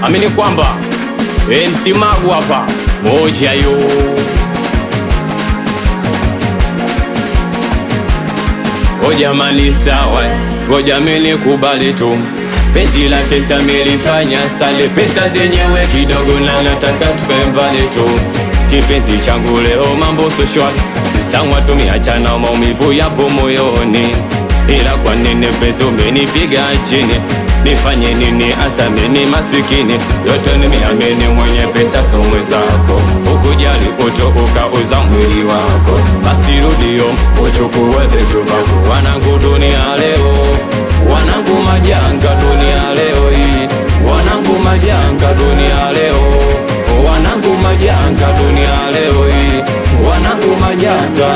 amini kwamba MC Magu hapa moja yo. O jamani sawa, ngoja mimi kubali tu, penzi la pesa milifanya sale, pesa zenyewe kidogo na nataka tukae mbali tu. Kipenzi changu leo mambo so short, sawa tumeachana maumivu yapo moyoni, ila kwa nini pesa umenipiga chini? Nifanye nini asa mimi masikini? Yote nimeamini mwenye pesa so mwenzako, ukujali uto ukauza mwili wako, basi rudio uchukue vitu vyako. Wanangu dunia leo, wanangu majanga dunia leo hii, wanangu majanga dunia leo, wanangu majanga dunia leo hii, wanangu majanga.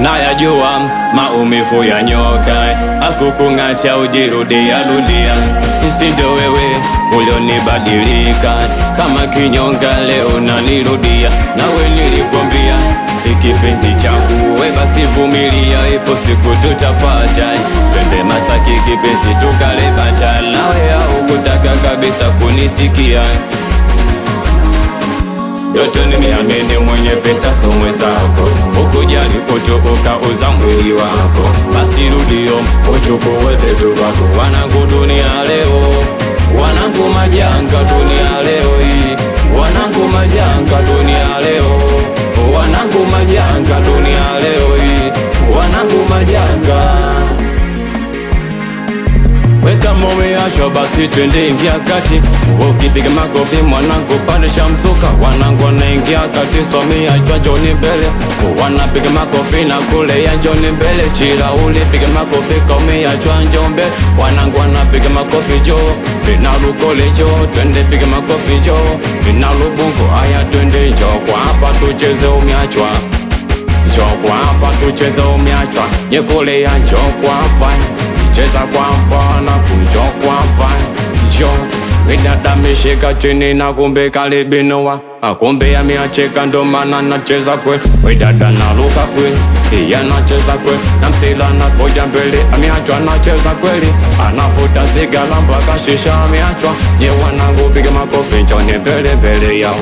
Nayajua maumivu ya nyoka, akukung'atia ujirudia rudia. Isindo wewe ulionibadilika kama kinyonga, leo nanirudia. Nawe nilikwambia ikipenzi changu we basi vumilia, ipo siku tutapata. Twende Masaki kipenzi tukale bata, nawe haukutaka kabisa kunisikia. Yote nimeamini mwenye pesa so mwenzako, ukujali uto ukauza mwili wako, basi rudio uchukue vitu vyako. Wanangu dunia leo, wanangu majanga dunia leo hii, wanangu majanga dunia leo, wanangu majanga dunia leo hii, wanangu majanga. Weka momeacho basi twende ingia kati, ukipiga makofi mwanangu pandisha mzuka. Wanangu wanaingia kati somea chwa njoni mbele, wanapiga makofi na kule ya njoni mbele. Chila ulipiga makofi komea chwa njombe, wanangu wanapiga makofi jo, vinalukole jo. Twende piga makofi jo, vinalubungo. Aya twende jo kwa hapa tucheze umiachwa, jo kwa hapa tucheze umiachwa. Nyekule ya jo kwa hapa cheza kwa mpana kujo kwa mpana jo. Midada mishika chini na kumbe kalibinowa, akumbe ya miacheka ndo mana nacheza kwe. Midada naluka kwe, iya nacheza kwe, na msila na koja mbele amiachwa nacheza kweli. Anafuta zigala mpaka shisha amiachwa. Nye wanangu piga makofi njoni mbele mbele yao,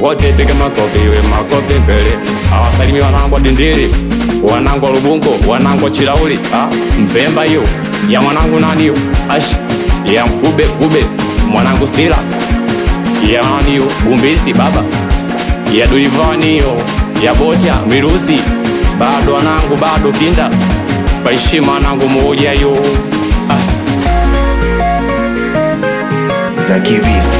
wote piga makofi we makofi mbele. Awasalimi wanangu wa Dindiri, wanangu wa Lubungo, wanangu wa Chilauli, Mpemba yo ya mwanangu nani yo, ash ya Mkube Kube mwanangu Sila, ya nani yo Bumbisi baba, ya Duivani yo, ya Bocha Miruzi, bado wanangu bado Kinda, Paishima wanangu moja yo. Zaki Beast.